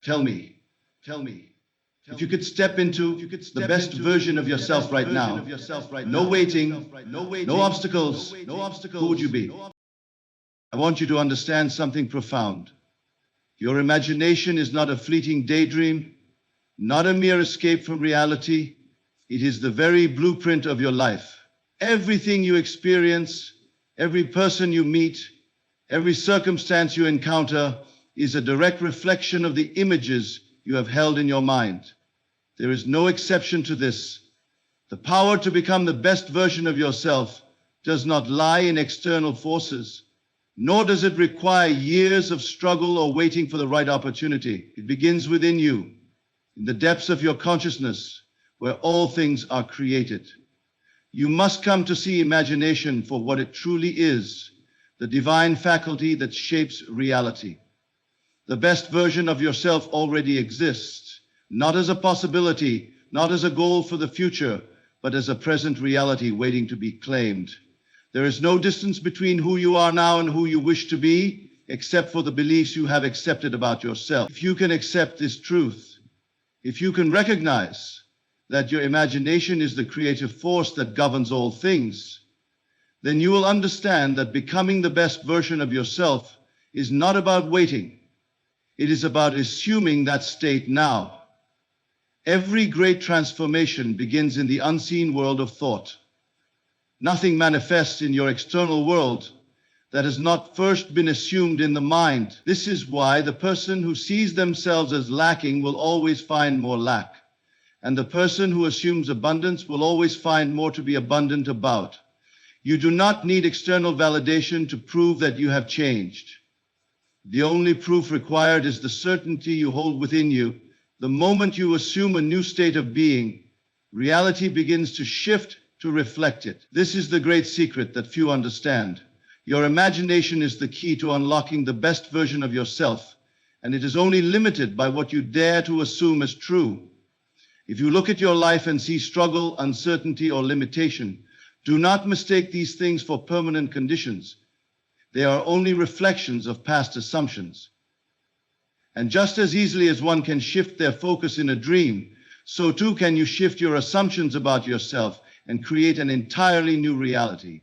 Tell me, if you could step into the best version of yourself right now, no waiting, no obstacles, who would you be? I want you to understand something profound. Your imagination is not a fleeting daydream, not a mere escape from reality. It is the very blueprint of your life. Everything you experience, every person you meet, every circumstance you encounter is a direct reflection of the images you have held in your mind. There is no exception to this. The power to become the best version of yourself does not lie in external forces, nor does it require years of struggle or waiting for the right opportunity. It begins within you, in the depths of your consciousness, where all things are created. You must come to see imagination for what it truly is, the divine faculty that shapes reality. The best version of yourself already exists, not as a possibility, not as a goal for the future, but as a present reality waiting to be claimed. There is no distance between who you are now and who you wish to be, except for the beliefs you have accepted about yourself. If you can accept this truth, if you can recognize that your imagination is the creative force that governs all things, then you will understand that becoming the best version of yourself is not about waiting. It is about assuming that state now. Every great transformation begins in the unseen world of thought. Nothing manifests in your external world that has not first been assumed in the mind. This is why the person who sees themselves as lacking will always find more lack, and the person who assumes abundance will always find more to be abundant about. You do not need external validation to prove that you have changed. The only proof required is the certainty you hold within you. The moment you assume a new state of being, reality begins to shift to reflect it. This is the great secret that few understand. Your imagination is the key to unlocking the best version of yourself, and it is only limited by what you dare to assume as true. If you look at your life and see struggle, uncertainty, or limitation, do not mistake these things for permanent conditions. They are only reflections of past assumptions. And just as easily as one can shift their focus in a dream, so too can you shift your assumptions about yourself and create an entirely new reality.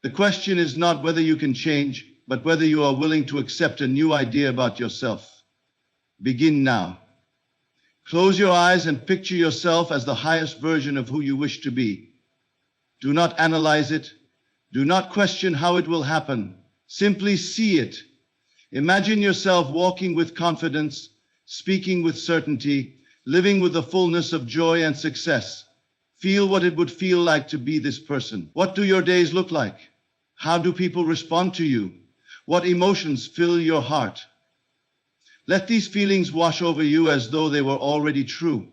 The question is not whether you can change, but whether you are willing to accept a new idea about yourself. Begin now. Close your eyes and picture yourself as the highest version of who you wish to be. Do not analyze it. Do not question how it will happen. Simply see it. Imagine yourself walking with confidence, speaking with certainty, living with the fullness of joy and success. Feel what it would feel like to be this person. What do your days look like? How do people respond to you? What emotions fill your heart? Let these feelings wash over you as though they were already true,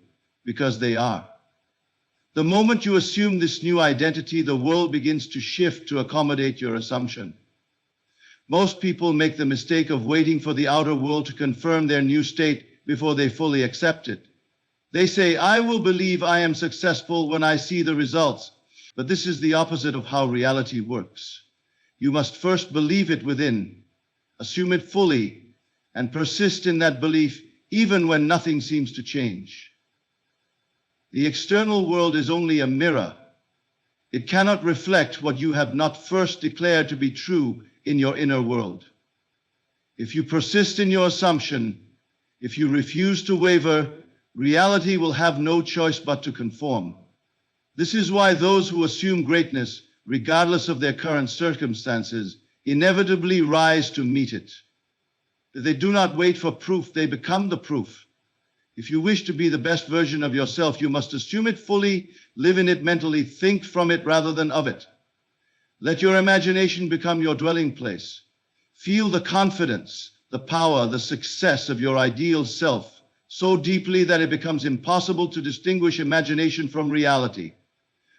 because they are. The moment you assume this new identity, the world begins to shift to accommodate your assumption. Most people make the mistake of waiting for the outer world to confirm their new state before they fully accept it. They say, "I will believe I am successful when I see the results." But this is the opposite of how reality works. You must first believe it within, assume it fully, and persist in that belief even when nothing seems to change. The external world is only a mirror. It cannot reflect what you have not first declared to be true in your inner world. If you persist in your assumption, if you refuse to waver, reality will have no choice but to conform. This is why those who assume greatness, regardless of their current circumstances, inevitably rise to meet it. They do not wait for proof, they become the proof. If you wish to be the best version of yourself, you must assume it fully, live in it mentally, think from it rather than of it. Let your imagination become your dwelling place. Feel the confidence, the power, the success of your ideal self so deeply that it becomes impossible to distinguish imagination from reality.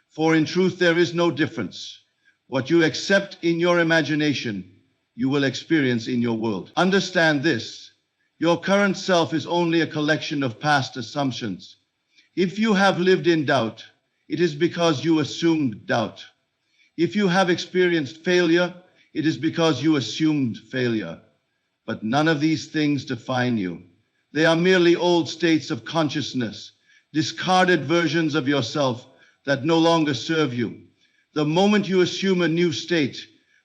For in truth, there is no difference. What you accept in your imagination, you will experience in your world. Understand this. Your current self is only a collection of past assumptions. If you have lived in doubt, it is because you assumed doubt. If you have experienced failure, it is because you assumed failure. But none of these things define you. They are merely old states of consciousness, discarded versions of yourself that no longer serve you. The moment you assume a new state,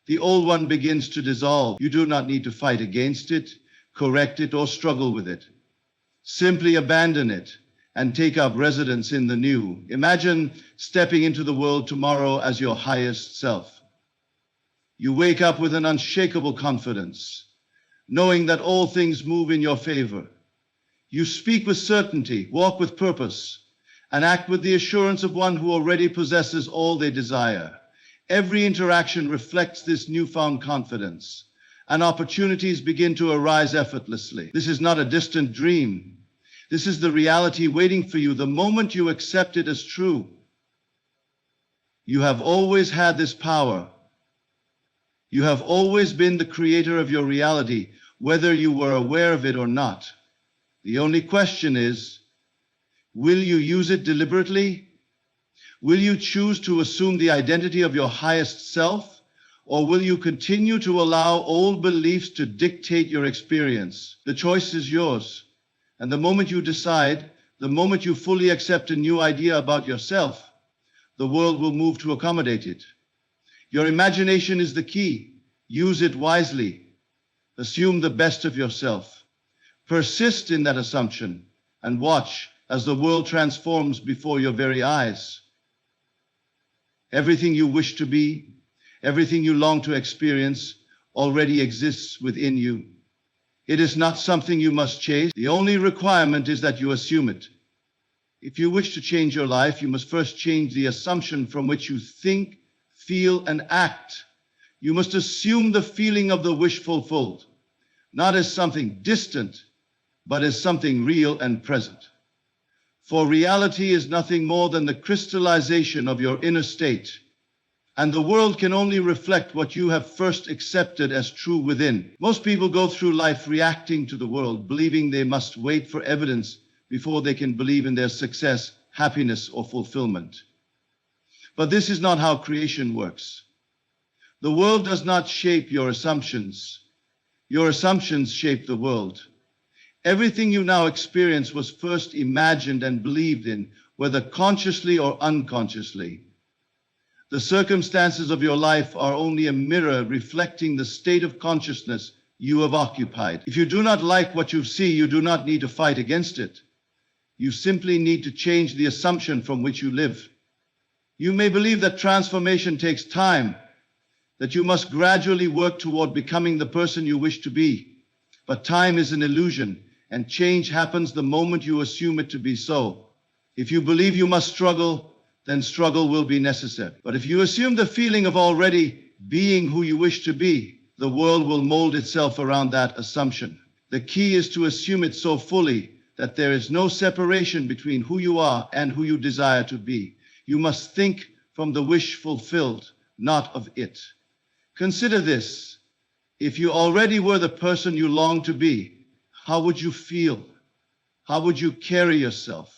the old one begins to dissolve. You do not need to fight against it, correct it, or struggle with it. Simply abandon it and take up residence in the new. Imagine stepping into the world tomorrow as your highest self. You wake up with an unshakable confidence, knowing that all things move in your favor. You speak with certainty, walk with purpose, and act with the assurance of one who already possesses all they desire. Every interaction reflects this newfound confidence, and opportunities begin to arise effortlessly. This is not a distant dream. This is the reality waiting for you the moment you accept it as true. You have always had this power. You have always been the creator of your reality, whether you were aware of it or not. The only question is, will you use it deliberately? Will you choose to assume the identity of your highest self, or will you continue to allow old beliefs to dictate your experience? The choice is yours. And the moment you decide, the moment you fully accept a new idea about yourself, the world will move to accommodate it. Your imagination is the key. Use it wisely. Assume the best of yourself. Persist in that assumption and watch as the world transforms before your very eyes. Everything you wish to be, everything you long to experience, already exists within you. It is not something you must chase. The only requirement is that you assume it. If you wish to change your life, you must first change the assumption from which you think, feel, and act. You must assume the feeling of the wish fulfilled, not as something distant, but as something real and present. For reality is nothing more than the crystallization of your inner state, and the world can only reflect what you have first accepted as true within. Most people go through life reacting to the world, believing they must wait for evidence before they can believe in their success, happiness, or fulfillment. But this is not how creation works. The world does not shape your assumptions. Your assumptions shape the world. Everything you now experience was first imagined and believed in, whether consciously or unconsciously. The circumstances of your life are only a mirror reflecting the state of consciousness you have occupied. If you do not like what you see, you do not need to fight against it. You simply need to change the assumption from which you live. You may believe that transformation takes time, that you must gradually work toward becoming the person you wish to be. But time is an illusion, and change happens the moment you assume it to be so. If you believe you must struggle, then struggle will be necessary. But if you assume the feeling of already being who you wish to be, the world will mold itself around that assumption. The key is to assume it so fully that there is no separation between who you are and who you desire to be. You must think from the wish fulfilled, not of it. Consider this. If you already were the person you long to be, how would you feel? How would you carry yourself?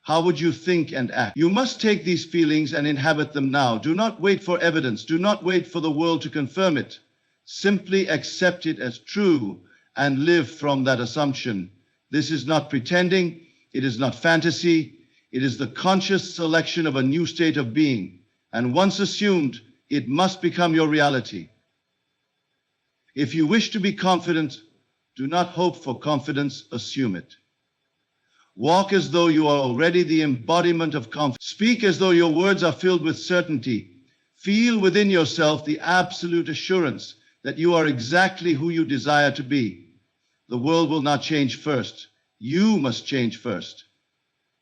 How would you think and act? You must take these feelings and inhabit them now. Do not wait for evidence. Do not wait for the world to confirm it. Simply accept it as true and live from that assumption. This is not pretending. It is not fantasy. It is the conscious selection of a new state of being. And once assumed, it must become your reality. If you wish to be confident, do not hope for confidence, assume it. Walk as though you are already the embodiment of confidence. Speak as though your words are filled with certainty. Feel within yourself the absolute assurance that you are exactly who you desire to be. The world will not change first. You must change first.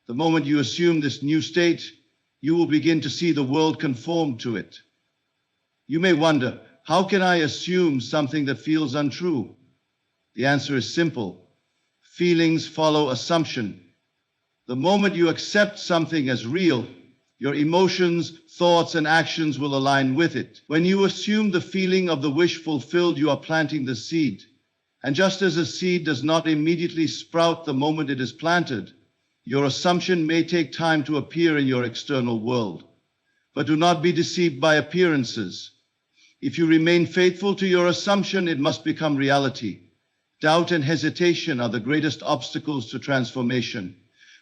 The moment you assume this new state, you will begin to see the world conform to it. You may wonder, how can I assume something that feels untrue? The answer is simple. Feelings follow assumption. The moment you accept something as real, your emotions, thoughts, and actions will align with it. When you assume the feeling of the wish fulfilled, you are planting the seed. And just as a seed does not immediately sprout the moment it is planted, your assumption may take time to appear in your external world. But do not be deceived by appearances. If you remain faithful to your assumption, it must become reality. Doubt and hesitation are the greatest obstacles to transformation.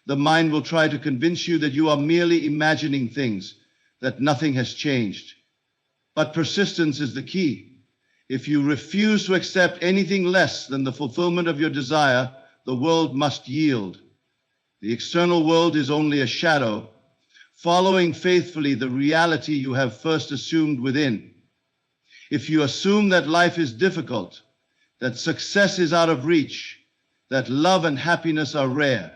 The mind will try to convince you that you are merely imagining things, that nothing has changed. But persistence is the key. If you refuse to accept anything less than the fulfillment of your desire, the world must yield. The external world is only a shadow, following faithfully the reality you have first assumed within. If you assume that life is difficult, that success is out of reach, that love and happiness are rare,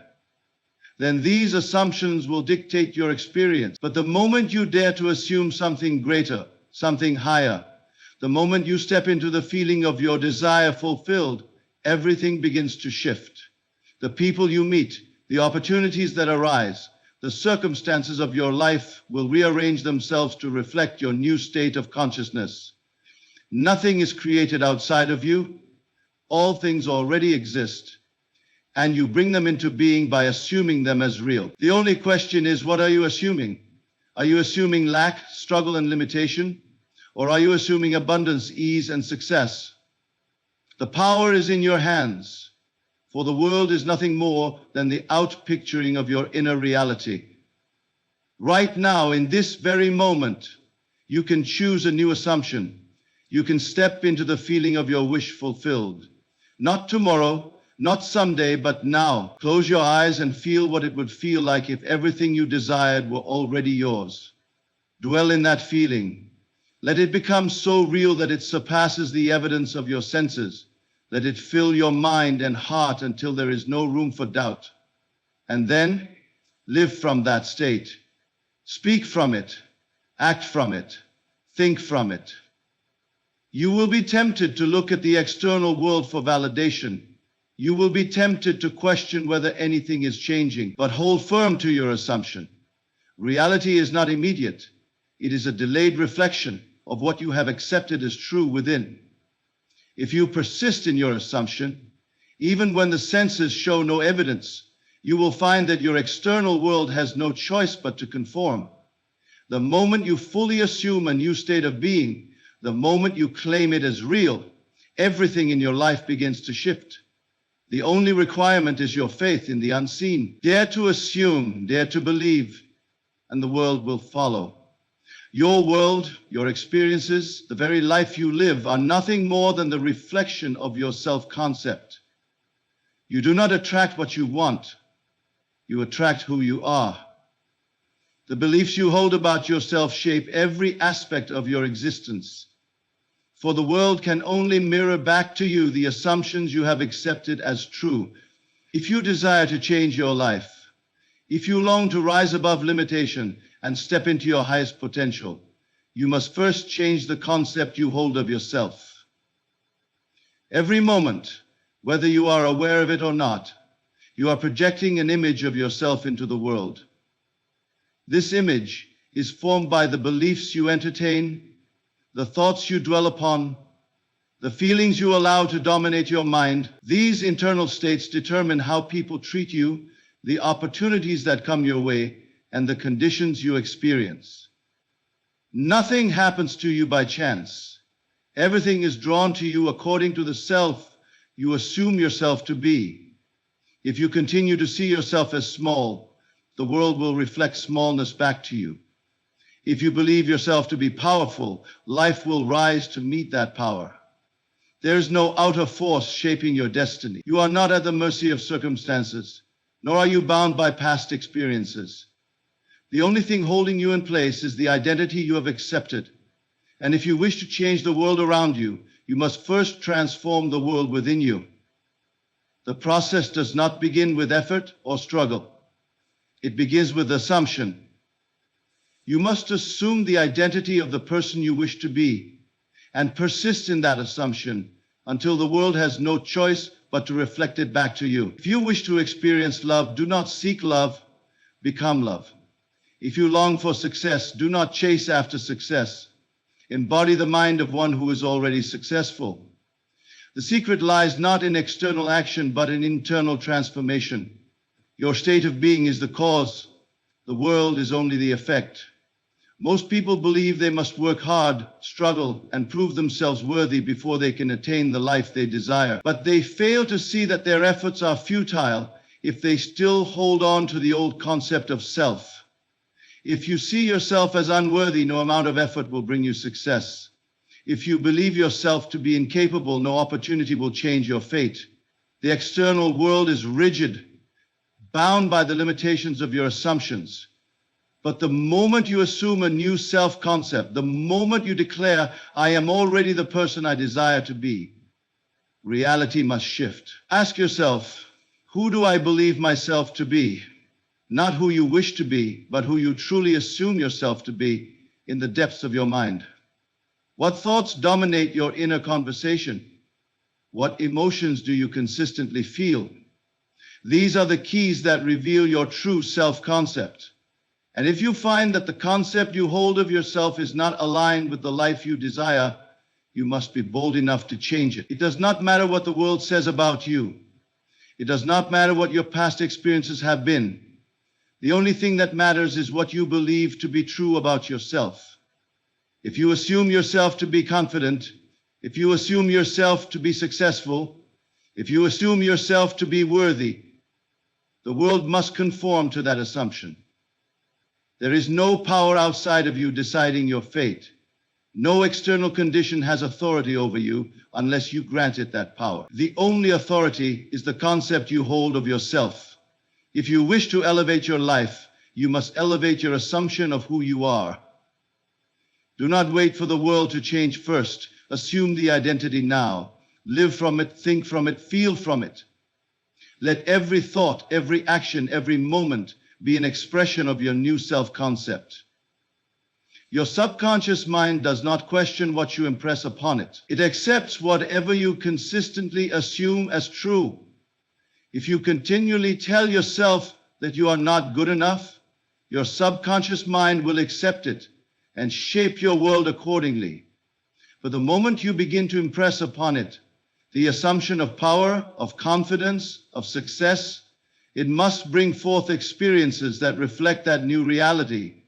then these assumptions will dictate your experience. But the moment you dare to assume something greater, something higher, the moment you step into the feeling of your desire fulfilled, everything begins to shift. The people you meet, the opportunities that arise, the circumstances of your life will rearrange themselves to reflect your new state of consciousness. Nothing is created outside of you. All things already exist, and you bring them into being by assuming them as real. The only question is, what are you assuming? Are you assuming lack, struggle, and limitation? Or are you assuming abundance, ease, and success? The power is in your hands, for the world is nothing more than the outpicturing of your inner reality. Right now, in this very moment, you can choose a new assumption. You can step into the feeling of your wish fulfilled. Not tomorrow, not someday, but now. Close your eyes and feel what it would feel like if everything you desired were already yours. Dwell in that feeling. Let it become so real that it surpasses the evidence of your senses. Let it fill your mind and heart until there is no room for doubt. And then live from that state. Speak from it. Act from it. Think from it. You will be tempted to look at the external world for validation. You will be tempted to question whether anything is changing, but hold firm to your assumption. Reality is not immediate. It is a delayed reflection of what you have accepted as true within. If you persist in your assumption, even when the senses show no evidence, you will find that your external world has no choice but to conform. The moment you fully assume a new state of being, the moment you claim it as real, everything in your life begins to shift. The only requirement is your faith in the unseen. Dare to assume, dare to believe, and the world will follow. Your world, your experiences, the very life you live are nothing more than the reflection of your self-concept. You do not attract what you want. You attract who you are. The beliefs you hold about yourself shape every aspect of your existence. For the world can only mirror back to you the assumptions you have accepted as true. If you desire to change your life, if you long to rise above limitation and step into your highest potential, you must first change the concept you hold of yourself. Every moment, whether you are aware of it or not, you are projecting an image of yourself into the world. This image is formed by the beliefs you entertain, the thoughts you dwell upon, the feelings you allow to dominate your mind. These internal states determine how people treat you, the opportunities that come your way, and the conditions you experience. Nothing happens to you by chance. Everything is drawn to you according to the self you assume yourself to be. If you continue to see yourself as small, the world will reflect smallness back to you. If you believe yourself to be powerful, life will rise to meet that power. There is no outer force shaping your destiny. You are not at the mercy of circumstances, nor are you bound by past experiences. The only thing holding you in place is the identity you have accepted. And if you wish to change the world around you, you must first transform the world within you. The process does not begin with effort or struggle. It begins with assumption. You must assume the identity of the person you wish to be and persist in that assumption until the world has no choice but to reflect it back to you. If you wish to experience love, do not seek love, become love. If you long for success, do not chase after success. Embody the mind of one who is already successful. The secret lies not in external action, but in internal transformation. Your state of being is the cause. The world is only the effect. Most people believe they must work hard, struggle, and prove themselves worthy before they can attain the life they desire. But they fail to see that their efforts are futile if they still hold on to the old concept of self. If you see yourself as unworthy, no amount of effort will bring you success. If you believe yourself to be incapable, no opportunity will change your fate. The external world is rigid, bound by the limitations of your assumptions. But the moment you assume a new self-concept, the moment you declare, I am already the person I desire to be, reality must shift. Ask yourself, who do I believe myself to be? Not who you wish to be, but who you truly assume yourself to be in the depths of your mind. What thoughts dominate your inner conversation? What emotions do you consistently feel? These are the keys that reveal your true self-concept. And if you find that the concept you hold of yourself is not aligned with the life you desire, you must be bold enough to change it. It does not matter what the world says about you. It does not matter what your past experiences have been. The only thing that matters is what you believe to be true about yourself. If you assume yourself to be confident, if you assume yourself to be successful, if you assume yourself to be worthy, the world must conform to that assumption. There is no power outside of you deciding your fate. No external condition has authority over you unless you grant it that power. The only authority is the concept you hold of yourself. If you wish to elevate your life, you must elevate your assumption of who you are. Do not wait for the world to change first. Assume the identity now. Live from it, think from it, feel from it. Let every thought, every action, every moment be an expression of your new self-concept. Your subconscious mind does not question what you impress upon it. It accepts whatever you consistently assume as true. If you continually tell yourself that you are not good enough, your subconscious mind will accept it and shape your world accordingly. But the moment you begin to impress upon it the assumption of power, of confidence, of success, it must bring forth experiences that reflect that new reality.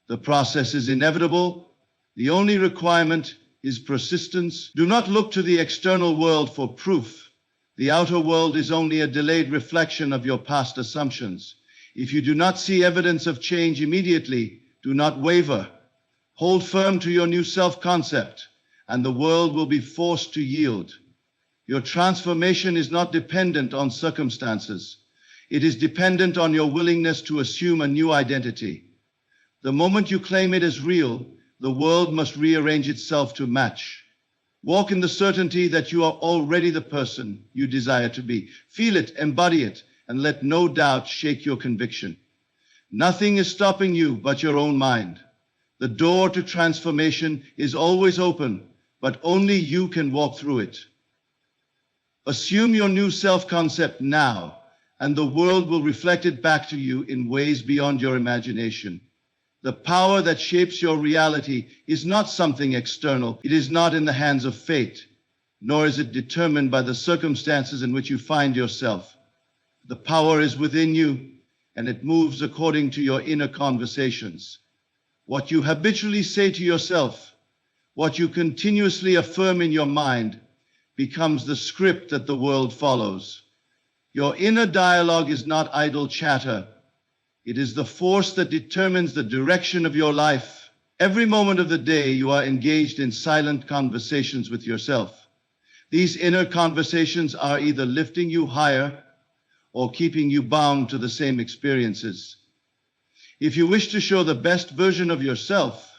The process is inevitable. The only requirement is persistence. Do not look to the external world for proof. The outer world is only a delayed reflection of your past assumptions. If you do not see evidence of change immediately, do not waver. Hold firm to your new self-concept, and the world will be forced to yield. Your transformation is not dependent on circumstances. It is dependent on your willingness to assume a new identity. The moment you claim it as real, the world must rearrange itself to match. Walk in the certainty that you are already the person you desire to be. Feel it, embody it, and let no doubt shake your conviction. Nothing is stopping you but your own mind. The door to transformation is always open, but only you can walk through it. Assume your new self-concept now, and the world will reflect it back to you in ways beyond your imagination. The power that shapes your reality is not something external. It is not in the hands of fate, nor is it determined by the circumstances in which you find yourself. The power is within you, and it moves according to your inner conversations. What you habitually say to yourself, what you continuously affirm in your mind, becomes the script that the world follows. Your inner dialogue is not idle chatter. It is the force that determines the direction of your life. Every moment of the day, you are engaged in silent conversations with yourself. These inner conversations are either lifting you higher or keeping you bound to the same experiences. If you wish to show the best version of yourself,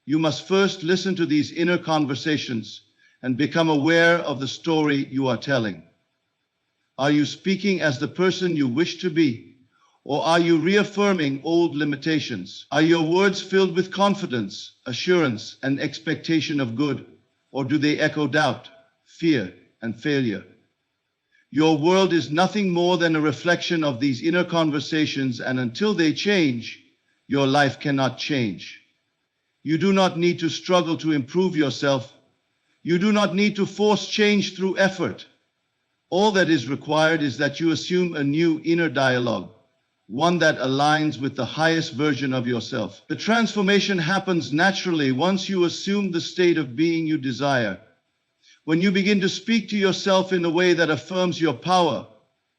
you must first listen to these inner conversations and become aware of the story you are telling. Are you speaking as the person you wish to be, or are you reaffirming old limitations? Are your words filled with confidence, assurance, and expectation of good, or do they echo doubt, fear, and failure? Your world is nothing more than a reflection of these inner conversations, and until they change, your life cannot change. You do not need to struggle to improve yourself. You do not need to force change through effort. All that is required is that you assume a new inner dialogue, one that aligns with the highest version of yourself. The transformation happens naturally once you assume the state of being you desire. When you begin to speak to yourself in a way that affirms your power,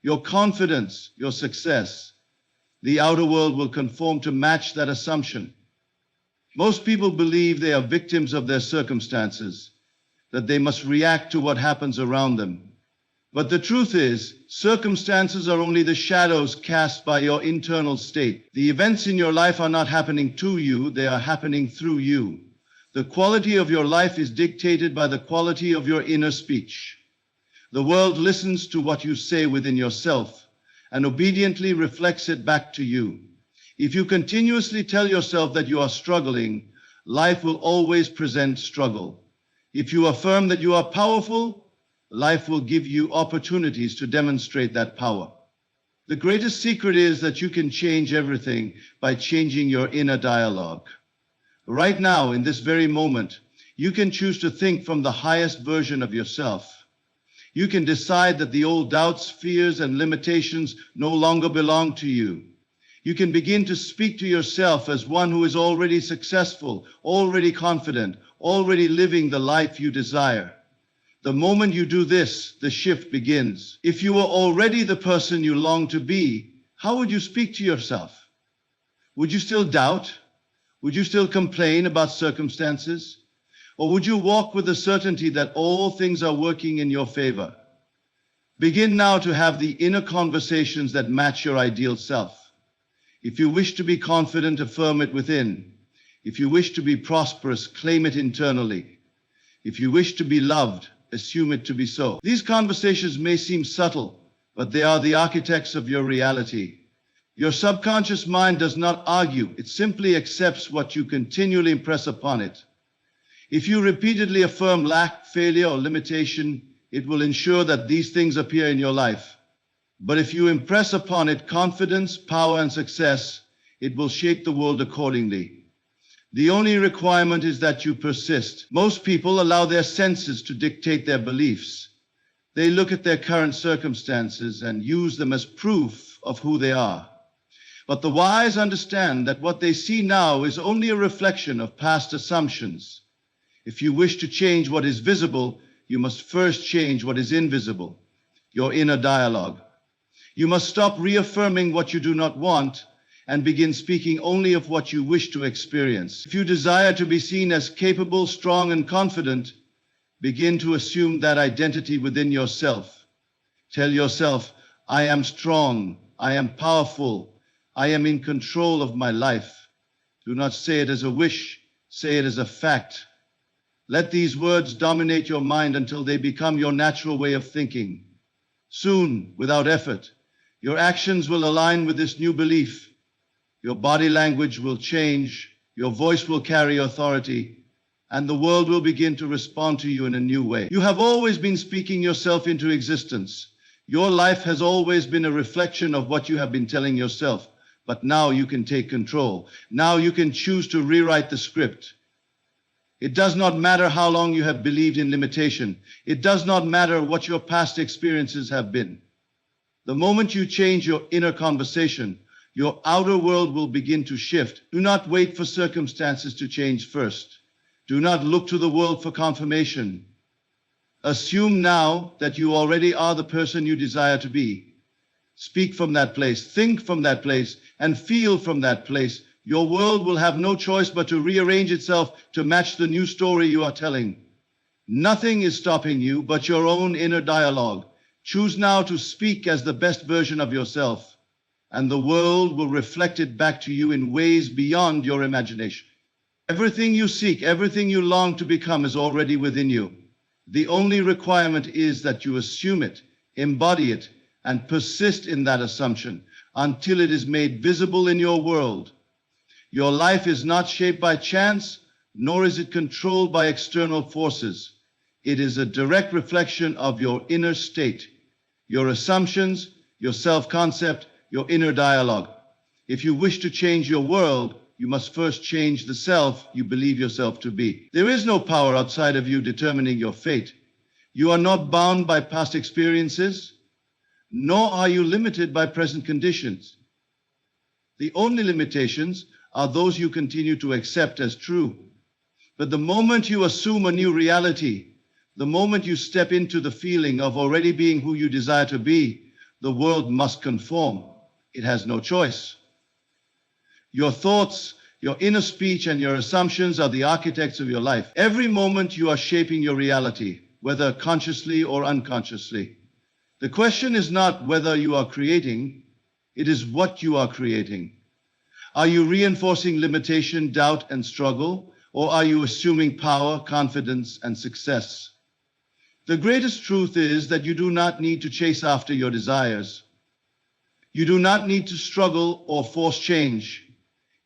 your confidence, your success, the outer world will conform to match that assumption. Most people believe they are victims of their circumstances, that they must react to what happens around them. But the truth is, circumstances are only the shadows cast by your internal state. The events in your life are not happening to you, they are happening through you. The quality of your life is dictated by the quality of your inner speech. The world listens to what you say within yourself and obediently reflects it back to you. If you continuously tell yourself that you are struggling, life will always present struggle. If you affirm that you are powerful, life will give you opportunities to demonstrate that power. The greatest secret is that you can change everything by changing your inner dialogue. Right now, in this very moment, you can choose to think from the highest version of yourself. You can decide that the old doubts, fears, and limitations no longer belong to you. You can begin to speak to yourself as one who is already successful, already confident, already living the life you desire. The moment you do this, the shift begins. If you were already the person you long to be, how would you speak to yourself? Would you still doubt? Would you still complain about circumstances? Or would you walk with the certainty that all things are working in your favor? Begin now to have the inner conversations that match your ideal self. If you wish to be confident, affirm it within. If you wish to be prosperous, claim it internally. If you wish to be loved, assume it to be so. These conversations may seem subtle, but they are the architects of your reality. Your subconscious mind does not argue, it simply accepts what you continually impress upon it. If you repeatedly affirm lack, failure, or limitation, it will ensure that these things appear in your life. But if you impress upon it confidence, power, and success, it will shape the world accordingly. The only requirement is that you persist. Most people allow their senses to dictate their beliefs. They look at their current circumstances and use them as proof of who they are. But the wise understand that what they see now is only a reflection of past assumptions. If you wish to change what is visible, you must first change what is invisible, your inner dialogue. You must stop reaffirming what you do not want and begin speaking only of what you wish to experience. If you desire to be seen as capable, strong, and confident, begin to assume that identity within yourself. Tell yourself, I am strong, I am powerful, I am in control of my life. Do not say it as a wish, say it as a fact. Let these words dominate your mind until they become your natural way of thinking. Soon, without effort, your actions will align with this new belief. Your body language will change, your voice will carry authority, and the world will begin to respond to you in a new way. You have always been speaking yourself into existence. Your life has always been a reflection of what you have been telling yourself, but now you can take control. Now you can choose to rewrite the script. It does not matter how long you have believed in limitation. It does not matter what your past experiences have been. The moment you change your inner conversation, your outer world will begin to shift. Do not wait for circumstances to change first. Do not look to the world for confirmation. Assume now that you already are the person you desire to be. Speak from that place, think from that place, and feel from that place. Your world will have no choice but to rearrange itself to match the new story you are telling. Nothing is stopping you but your own inner dialogue. Choose now to speak as the best version of yourself, and the world will reflect it back to you in ways beyond your imagination. Everything you seek, everything you long to become is already within you. The only requirement is that you assume it, embody it, and persist in that assumption until it is made visible in your world. Your life is not shaped by chance, nor is it controlled by external forces. It is a direct reflection of your inner state, your assumptions, your self-concept, your inner dialogue. If you wish to change your world, you must first change the self you believe yourself to be. There is no power outside of you determining your fate. You are not bound by past experiences, nor are you limited by present conditions. The only limitations are those you continue to accept as true. But the moment you assume a new reality, the moment you step into the feeling of already being who you desire to be, the world must conform. It has no choice. Your thoughts, your inner speech, and your assumptions are the architects of your life. Every moment you are shaping your reality, whether consciously or unconsciously. The question is not whether you are creating, it is what you are creating. Are you reinforcing limitation, doubt, and struggle, or are you assuming power, confidence, and success? The greatest truth is that you do not need to chase after your desires. You do not need to struggle or force change.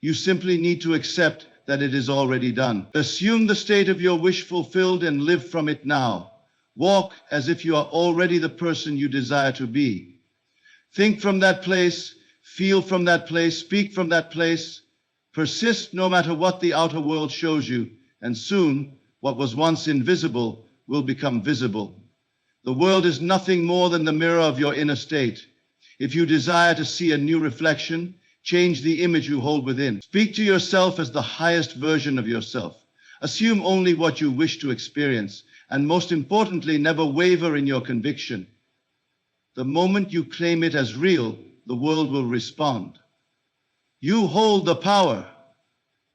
You simply need to accept that it is already done. Assume the state of your wish fulfilled and live from it now. Walk as if you are already the person you desire to be. Think from that place, feel from that place, speak from that place. Persist no matter what the outer world shows you, and soon what was once invisible will become visible. The world is nothing more than the mirror of your inner state. If you desire to see a new reflection, change the image you hold within. Speak to yourself as the highest version of yourself. Assume only what you wish to experience, and most importantly, never waver in your conviction. The moment you claim it as real, the world will respond. You hold the power.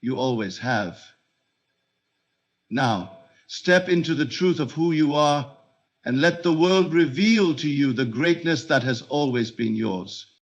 You always have. Now, step into the truth of who you are and let the world reveal to you the greatness that has always been yours.